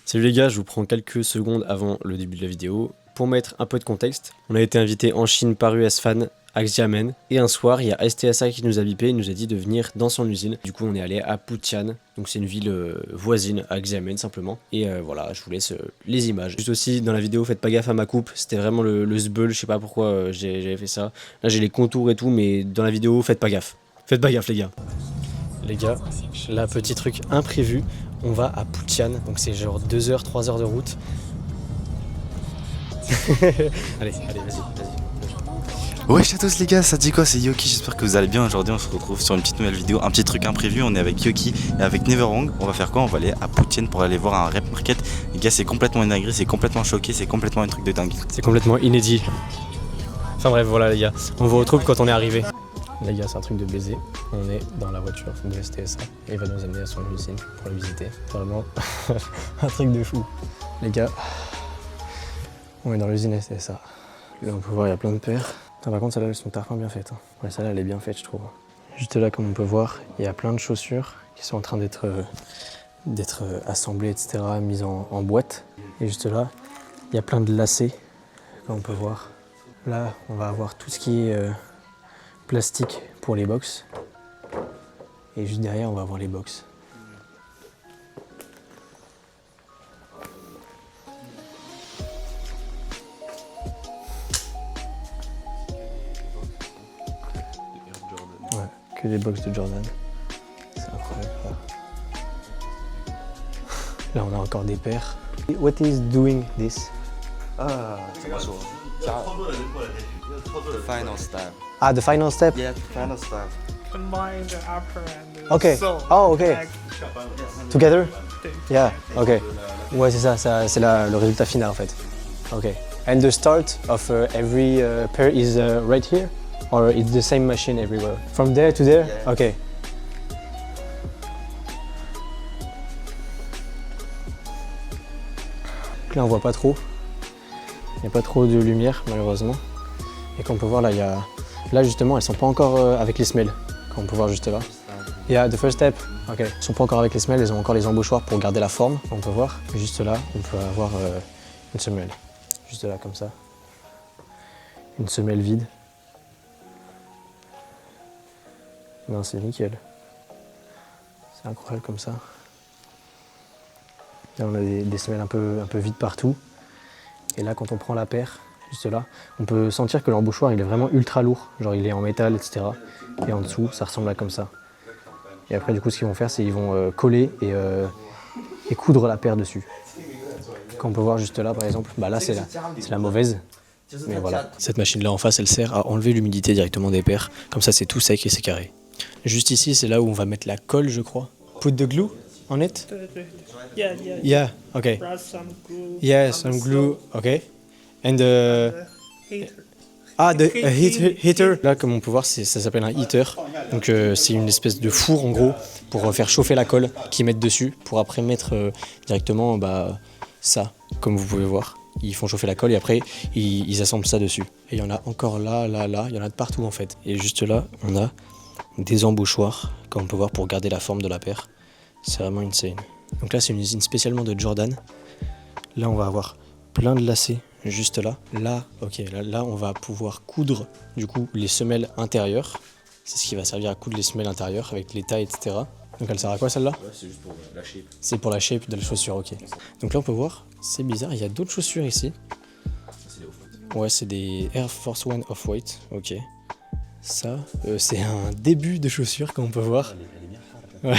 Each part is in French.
Salut les gars, je vous prends quelques secondes avant le début de la vidéo pour mettre un peu de contexte. On a été invité en Chine par US-Fan à Xiamen et un soir il y a STSA qui nous a bipé, il nous a dit de venir dans son usine. Du coup on est allé à Putian, donc c'est une ville voisine à Xiamen simplement. Et voilà, je vous laisse les images. Juste aussi dans la vidéo, faites pas gaffe à ma coupe, c'était vraiment le sbeul, je sais pas pourquoi j'avais fait ça. Là j'ai les contours et tout, mais dans la vidéo faites pas gaffe. Faites pas gaffe les gars. Les gars, là petit truc imprévu, on va à Putian, donc c'est genre 2 heures, 3 heures de route. allez, vas-y. Wesh à tous les gars, ça dit quoi? C'est Yoki, j'espère que vous allez bien. Aujourd'hui on se retrouve sur une petite nouvelle vidéo, un petit truc imprévu. On est avec Yoki et avec Neverwrong. On va faire quoi? On va aller à Putian pour aller voir un rap market. Les gars, c'est complètement énagré, c'est complètement choqué, c'est complètement un truc de dingue. C'est complètement inédit. Enfin bref, voilà les gars, on vous retrouve quand on est arrivé. Les gars, c'est un truc de baiser. On est dans la voiture de STSA et il va nous amener à son usine pour la visiter. Vraiment un truc de fou. Les gars, on est dans l'usine STSA. Là, on peut voir, il y a plein de paires. Putain, par contre, celles-là, elles sont tarpin bien faites. Ouais, celle-là, elle est bien faite, je trouve. Juste là, comme on peut voir, il y a plein de chaussures qui sont en train d'être assemblées, etc., mises en boîte. Et juste là, il y a plein de lacets, comme on peut voir. Là, on va avoir tout ce qui est plastique pour les box. Et juste derrière, on va avoir les box. Ouais, que les box de Jordan. C'est incroyable. Là, on a encore des paires. What is doing this? 怎么说？The final step. Ah, the final step? Yeah, final step. Combine the upper and the Okay. sole. Oh, okay. Like, Together? Yeah, okay. Ouais, c'est ça, c'est le résultat final en fait. Okay. And the start of every pair is right here? Or it's the same machine everywhere? From there to there? Yeah. Okay. Donc là, on voit pas trop. Il n'y a pas trop de lumière, malheureusement. Et comme on peut voir, là, là justement, elles sont pas encore avec les semelles. Comme on peut voir juste là. Yeah, the first step. Ok. Elles sont pas encore avec les semelles, elles ont encore les embauchoirs pour garder la forme. On peut voir. Juste là, on peut avoir une semelle. Juste là, comme ça. Une semelle vide. Non, c'est nickel. C'est incroyable comme ça. Là, on a des semelles un peu vides partout. Et là, quand on prend la paire, juste là, on peut sentir que l'embauchoir, il est vraiment ultra lourd. Genre, il est en métal, etc. Et en dessous, ça ressemble à comme ça. Et après, du coup, ce qu'ils vont faire, c'est qu'ils vont coller et coudre la paire dessus. Quand on peut voir juste là, par exemple, bah là, c'est la mauvaise. Mais voilà. Cette machine-là en face, elle sert à enlever l'humidité directement des paires. Comme ça, c'est tout sec et c'est carré. Juste ici, c'est là où on va mettre la colle, je crois. Put the glue on it? yeah. Yeah, okay. Brush some glue. Yeah, some glue, okay. And Heater. heater. Là, comme on peut voir, ça s'appelle un heater. Donc c'est une espèce de four en gros pour faire chauffer la colle qu'ils mettent dessus pour après mettre directement ça, comme vous pouvez voir. Ils font chauffer la colle et après ils assemblent ça dessus. Et il y en a encore là, il y en a de partout en fait. Et juste là, on a des embauchoirs, comme on peut voir, pour garder la forme de la paire. C'est vraiment insane. Donc là, c'est une usine spécialement de Jordan. Là, on va avoir plein de lacets juste là. Là, ok, là, on va pouvoir coudre du coup les semelles intérieures. C'est ce qui va servir à coudre les semelles intérieures avec les tailles, etc. Donc elle sert à quoi celle-là? Ouais, c'est juste pour la shape. C'est pour la shape de la chaussure, ok. Donc là, on peut voir, c'est bizarre, il y a d'autres chaussures ici. C'est les off-white. Ouais, c'est des Air Force One Off-White, ok. Ça, c'est un début de chaussure, comme on peut voir. Ouais,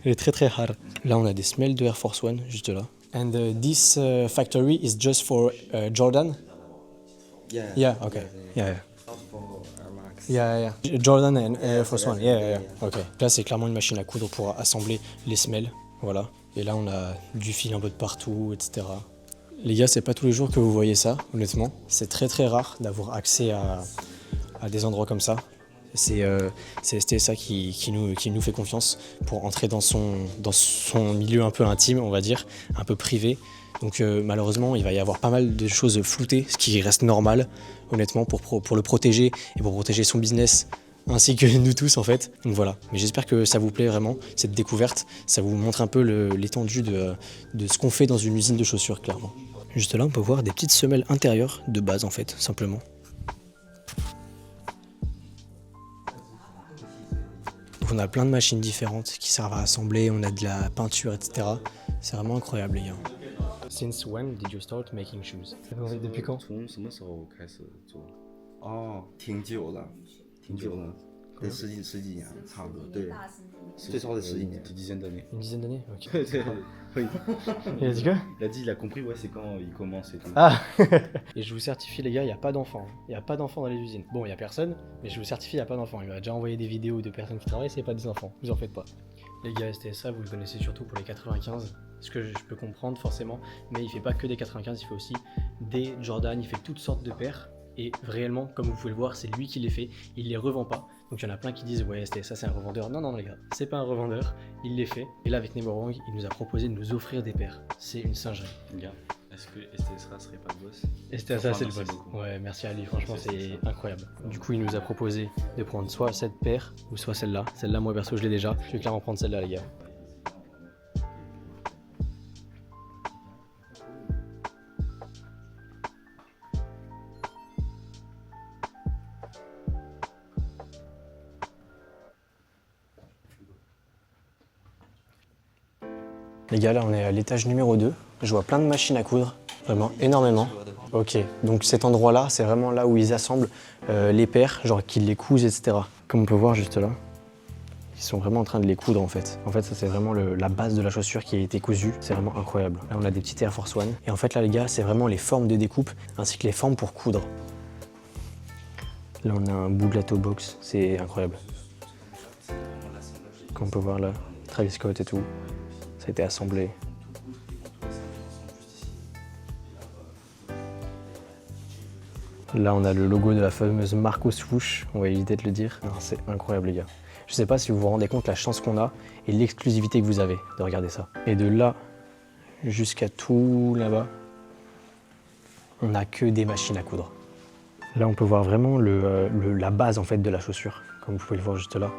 elle est très très hard. Là, on a des semelles de Air Force One, juste là. And this factory is just for Jordan? Yeah, okay. Yeah. Jordan and Air Force One, yeah. Ok. Là, c'est clairement une machine à coudre pour assembler les semelles, voilà. Et là, on a du fil un peu de partout, etc. Les gars, c'est pas tous les jours que vous voyez ça, honnêtement. C'est très très rare d'avoir accès à des endroits comme ça. C'est STSA qui nous fait confiance pour entrer dans son milieu un peu intime, on va dire, un peu privé. Donc malheureusement, il va y avoir pas mal de choses floutées, ce qui reste normal, honnêtement, pour le protéger et pour protéger son business ainsi que nous tous en fait. Donc voilà, mais j'espère que ça vous plaît vraiment, cette découverte. Ça vous montre un peu l'étendue de ce qu'on fait dans une usine de chaussures, clairement. Juste là, on peut voir des petites semelles intérieures de base en fait, simplement. On a plein de machines différentes qui servent à assembler, on a de la peinture, etc. C'est vraiment incroyable les gars. Since when did you start making shoes? Depuis quand? 从什么时候开始做？哦，挺久了，挺久了，得十几年了，差不多，对，最少得10几年，10 d'années。 Une dizaine d'années? Ok. Oui. Il a dit quoi? Il a compris, ouais, c'est quand il commence et tout. Ah. Et je vous certifie les gars, il n'y a pas d'enfants. Il n'y a pas d'enfants dans les usines. Bon, il n'y a personne, mais je vous certifie, il n'y a pas d'enfants. Il m'a déjà envoyé des vidéos de personnes qui travaillent, c'est pas des enfants. Vous en faites pas. Les gars, STSA, vous le connaissez surtout pour les 95. Ce que je peux comprendre forcément, mais il fait pas que des 95, il fait aussi des Jordan, il fait toutes sortes de paires. Et réellement, comme vous pouvez le voir, c'est lui qui les fait, il les revend pas. Donc il y en a plein qui disent ouais STSA c'est un revendeur. Non non les gars, c'est pas un revendeur, il les fait. Et là avec Neverwrong, il nous a proposé de nous offrir des paires. C'est une singerie. Les gars, est-ce que STSA serait pas le boss? STSA c'est le boss. Ouais merci Ali, franchement c'est incroyable. Du coup il nous a proposé de prendre soit cette paire ou soit celle-là. Celle-là moi perso je l'ai déjà, je vais clairement prendre celle-là les gars. Les gars, là on est à l'étage numéro 2. Je vois plein de machines à coudre, vraiment énormément. Ok, donc cet endroit-là, c'est vraiment là où ils assemblent les paires, genre qu'ils les cousent, etc. Comme on peut voir juste là, ils sont vraiment en train de les coudre en fait. En fait, ça c'est vraiment la base de la chaussure qui a été cousue. C'est vraiment incroyable. Là, on a des petites Air Force One. Et en fait, là les gars, c'est vraiment les formes de découpe ainsi que les formes pour coudre. Là, on a un Buglato box, c'est incroyable. Comme on peut voir là, Travis Scott et tout. Ça a été assemblé. Là, on a le logo de la fameuse marque au swoosh. On va éviter de le dire. C'est incroyable, les gars. Je sais pas si vous vous rendez compte la chance qu'on a et l'exclusivité que vous avez de regarder ça. Et de là jusqu'à tout là-bas, on n'a que des machines à coudre. Là, on peut voir vraiment la base en fait de la chaussure. Comme vous pouvez le voir juste là.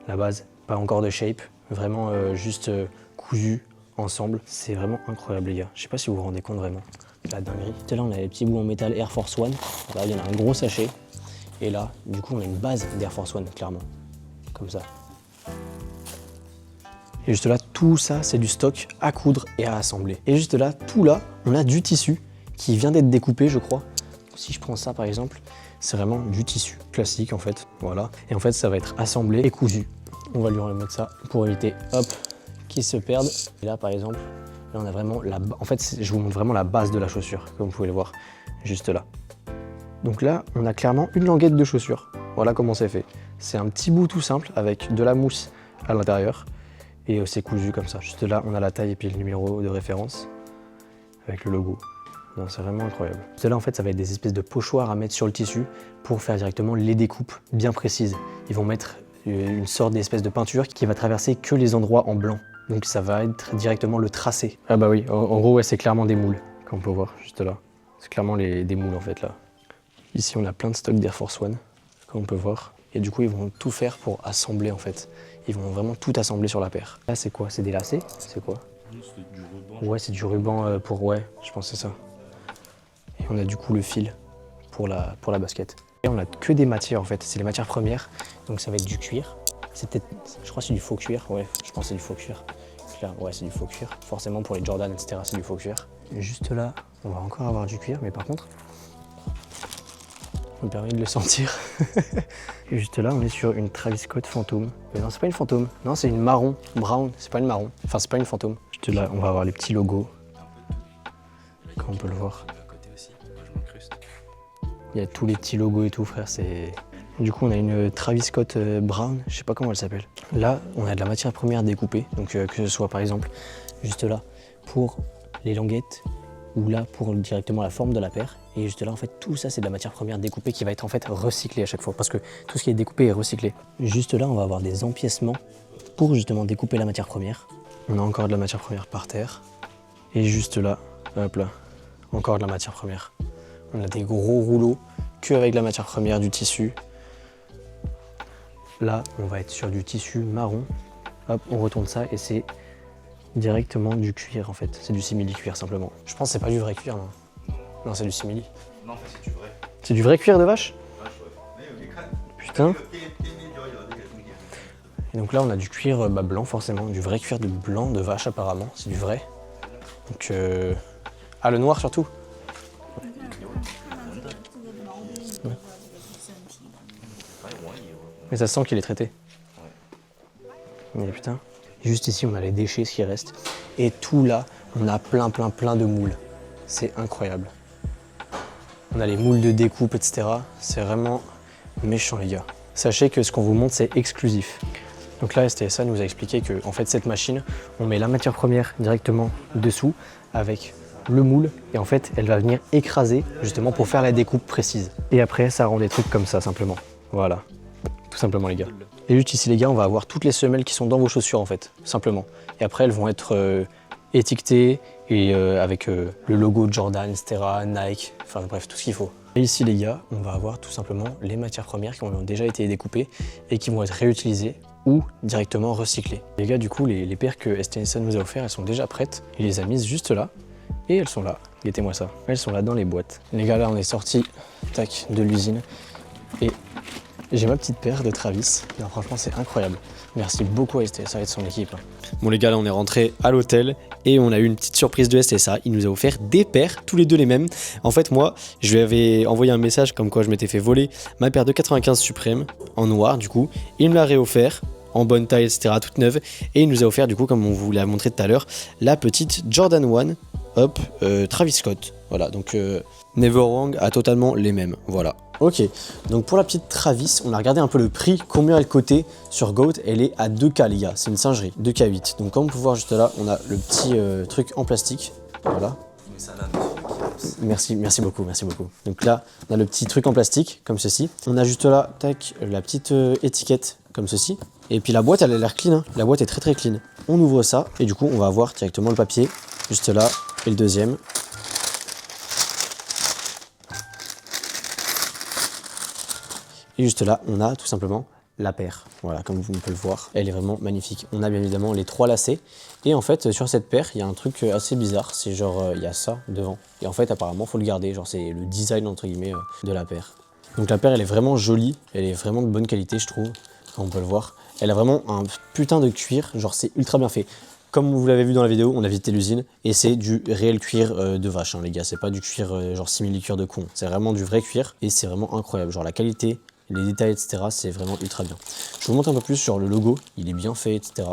La base, pas encore de shape, vraiment juste cousu ensemble. C'est vraiment incroyable les gars. Je sais pas si vous vous rendez compte vraiment de la dinguerie. Là on a les petits bouts en métal Air Force One. Là il y en a un gros sachet. Et là du coup on a une base d'Air Force One clairement. Comme ça. Et juste là tout ça c'est du stock à coudre et à assembler. Et juste là, tout là, on a du tissu qui vient d'être découpé je crois. Si je prends ça par exemple, c'est vraiment du tissu classique en fait. Voilà. Et en fait ça va être assemblé et cousu. On va lui remettre ça pour éviter hop qu'ils se perdent. Et là par exemple, là on a vraiment en fait je vous montre vraiment la base de la chaussure, comme vous pouvez le voir, juste là. Donc là on a clairement une languette de chaussure. Voilà comment c'est fait. C'est un petit bout tout simple avec de la mousse à l'intérieur et c'est cousu comme ça. Juste là on a la taille et puis le numéro de référence avec le logo. C'est vraiment incroyable. Là en fait ça va être des espèces de pochoirs à mettre sur le tissu pour faire directement les découpes bien précises. Ils vont mettre une sorte d'espèce de peinture qui va traverser que les endroits en blanc. Donc ça va être directement le tracé. Ah bah oui, en gros ouais, c'est clairement des moules, comme on peut voir juste là. C'est clairement des moules en fait là. Ici on a plein de stocks d'Air Force One, comme on peut voir. Et du coup ils vont tout faire pour assembler en fait. Ils vont vraiment tout assembler sur la paire. Là c'est quoi? C'est des lacets? C'est quoi? C'est du ruban. Ouais c'est du ruban pour... Ouais, je pense que c'est ça. Et on a du coup le fil pour la basket. Et on a que des matières en fait, c'est les matières premières. Donc ça va être du cuir. C'est peut-être, je crois que c'est du faux cuir. Ouais, je pense que c'est du faux cuir. Ouais, c'est du faux cuir. Forcément pour les Jordan, etc. c'est du faux cuir. Et juste là, on va encore avoir du cuir, mais par contre, ça me permet de le sentir. Et juste là, on est sur une Travis Scott Phantom. Mais non, c'est pas une Phantom. Non, c'est une marron, brown. C'est pas une marron. Enfin, c'est pas une Phantom. Juste là, on va avoir les petits logos. Comme on peut le voir. Il y a tous les petits logos et tout, frère. C'est... Du coup, on a une Travis Scott Brown, je sais pas comment elle s'appelle. Là, on a de la matière première découpée, donc que ce soit par exemple juste là pour les languettes ou là pour directement la forme de la paire. Et juste là, en fait, tout ça, c'est de la matière première découpée qui va être en fait recyclée à chaque fois parce que tout ce qui est découpé est recyclé. Juste là, on va avoir des empiècements pour justement découper la matière première. On a encore de la matière première par terre. Et juste là, hop là, encore de la matière première. On a des gros rouleaux que avec la matière première du tissu. là, on va être sur du tissu marron. Hop, on retourne ça et c'est directement du cuir en fait. C'est du simili-cuir simplement. Je pense que c'est pas du vrai cuir, non. Non, c'est du simili. Non, en fait, c'est du vrai. C'est du vrai cuir de vache? Putain. Et donc là, on a du cuir blanc forcément, du vrai cuir de blanc de vache apparemment. C'est du vrai. Donc, ah, le noir surtout. Ouais. Mais ça sent qu'il est traité. Mais putain. Juste ici, on a les déchets, ce qui reste. Et tout là, on a plein de moules. C'est incroyable. On a les moules de découpe, etc. C'est vraiment méchant, les gars. Sachez que ce qu'on vous montre, c'est exclusif. Donc là, STSA nous a expliqué que en fait, cette machine, on met la matière première directement dessous avec le moule. Et en fait, elle va venir écraser justement pour faire la découpe précise. Et après, ça rend des trucs comme ça, simplement. Voilà. Tout simplement, les gars. Et juste ici, les gars, on va avoir toutes les semelles qui sont dans vos chaussures, en fait, simplement. Et après, elles vont être étiquetées et avec le logo Jordan, etc., Nike, enfin bref, tout ce qu'il faut. Et ici, les gars, on va avoir tout simplement les matières premières qui ont déjà été découpées et qui vont être réutilisées ou directement recyclées. Les gars, du coup, les paires que STSA nous a offertes, elles sont déjà prêtes. Il les a mises juste là et elles sont là. Guettez-moi ça. Elles sont là dans les boîtes. Les gars, là, on est sorti de l'usine et j'ai ma petite paire de Travis. Non, franchement, c'est incroyable. Merci beaucoup à STSA et de son équipe. Bon les gars, là on est rentré à l'hôtel et on a eu une petite surprise de STSA. Il nous a offert des paires, tous les deux les mêmes. En fait, moi, je lui avais envoyé un message comme quoi je m'étais fait voler ma paire de 95 Supreme en noir du coup. Il me l'a réoffert en bonne taille, etc., toute neuve. Et il nous a offert du coup, comme on vous l'a montré tout à l'heure, la petite Jordan 1, hop, Travis Scott. Voilà, donc Never Wrong a totalement les mêmes, voilà. Ok, donc pour la petite Travis, on a regardé un peu le prix, combien elle cotait sur Goat. Elle est à 2K les gars, c'est une singerie, 2K8. Donc comme on peut voir juste là, on a le petit truc en plastique, voilà. Merci beaucoup. Donc là, on a le petit truc en plastique, comme ceci. On a juste là, tac, la petite étiquette, comme ceci. Et puis la boîte, elle a l'air clean, hein. La boîte est très clean. On ouvre ça, et du coup, on va avoir directement le papier, juste là, et le deuxième. Et juste là, on a tout simplement la paire. Voilà, comme vous pouvez le voir, elle est vraiment magnifique. On a bien évidemment les 3 lacets. Et en fait, sur cette paire, il y a un truc assez bizarre. C'est genre, il y a ça devant. Et en fait, apparemment, il faut le garder. Genre, c'est le design, entre guillemets, de la paire. Donc la paire, elle est vraiment jolie. Elle est vraiment de bonne qualité, je trouve. Comme on peut le voir. Elle a vraiment un putain de cuir. Genre, c'est ultra bien fait. Comme vous l'avez vu dans la vidéo, on a visité l'usine. Et c'est du réel cuir de vache, hein, les gars. C'est pas du cuir, genre simili-cuir de con. C'est vraiment du vrai cuir. Et c'est vraiment incroyable. Genre, la qualité, les détails, etc., c'est vraiment ultra bien. Je vous montre un peu plus sur le logo, il est bien fait, etc.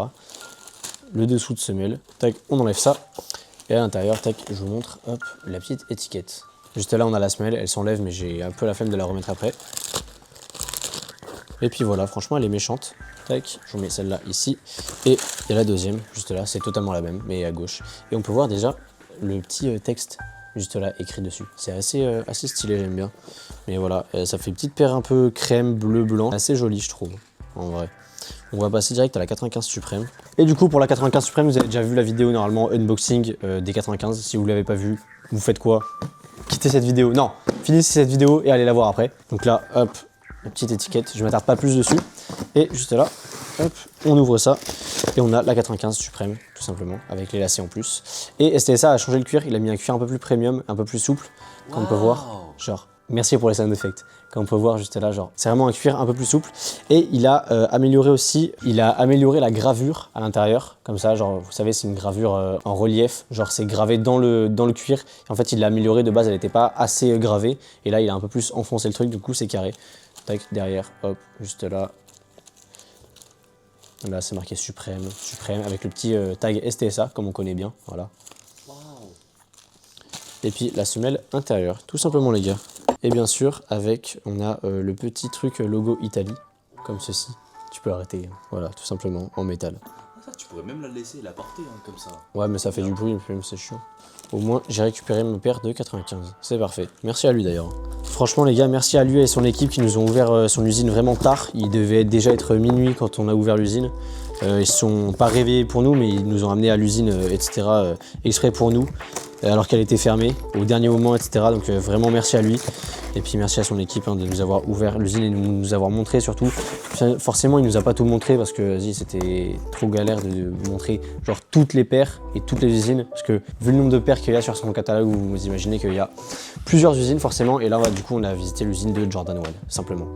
Le dessous de semelle, tac, on enlève ça. Et à l'intérieur, tac, je vous montre, hop, la petite étiquette. Juste là, on a la semelle, elle s'enlève, mais j'ai un peu la flemme de la remettre après. Et puis voilà, franchement, elle est méchante. Tac, je vous mets celle-là ici. Et il y a la deuxième, juste là, c'est totalement la même, mais à gauche. Et on peut voir déjà le petit texte juste là écrit dessus. C'est assez stylé, j'aime bien. Mais voilà, ça fait une petite paire un peu crème, bleu, blanc. Assez jolie, je trouve, en vrai. On va passer direct à la 95 Supreme. Et du coup, pour la 95 Supreme, vous avez déjà vu la vidéo normalement unboxing des 95. Si vous ne l'avez pas vue, vous faites quoi? Quittez cette vidéo. Non, finissez cette vidéo et allez la voir après. Donc là, hop, la petite étiquette. Je ne m'attarde pas plus dessus. Et juste là, hop, on ouvre ça. Et on a la 95 Supreme, tout simplement, avec les lacets en plus. Et STSA a changé le cuir. Il a mis un cuir un peu plus premium, un peu plus souple, comme on peut voir. Genre, merci pour les sound effects. Comme on peut voir juste là, genre, c'est vraiment un cuir un peu plus souple. Et il a amélioré aussi, la gravure à l'intérieur, comme ça, genre, vous savez, c'est une gravure en relief, genre, c'est gravé dans le cuir. Et en fait, il l'a amélioré, de base, elle n'était pas assez gravée. Et là, il a un peu plus enfoncé le truc, du coup, c'est carré. Tac, derrière, hop, juste là. Là, c'est marqué Supreme, avec le petit tag STSA, comme on connaît bien, voilà. Et puis la semelle intérieure, tout simplement les gars. Et bien sûr, avec, on a le petit truc logo Italie, comme ceci. Tu peux arrêter, hein. Voilà, tout simplement, en métal. Ça, tu pourrais même la laisser, la porter, hein, comme ça. Ouais, mais ça fait du bruit, c'est chiant. Au moins, j'ai récupéré mon paire de 95. C'est parfait. Merci à lui d'ailleurs. Franchement, les gars, merci à lui et son équipe qui nous ont ouvert son usine vraiment tard. Il devait déjà être minuit quand on a ouvert l'usine. Ils ne sont pas réveillés pour nous, mais ils nous ont amenés à l'usine, etc. Exprès pour nous. alors qu'elle était fermée au dernier moment, etc. Donc vraiment merci à lui. Et puis merci à son équipe de nous avoir ouvert l'usine et de nous avoir montré surtout. Forcément, il nous a pas tout montré parce que c'était trop galère de montrer genre toutes les paires et toutes les usines. Parce que vu le nombre de paires qu'il y a sur son catalogue, vous imaginez qu'il y a plusieurs usines forcément. Et là, du coup, on a visité l'usine de Jordan 1, simplement.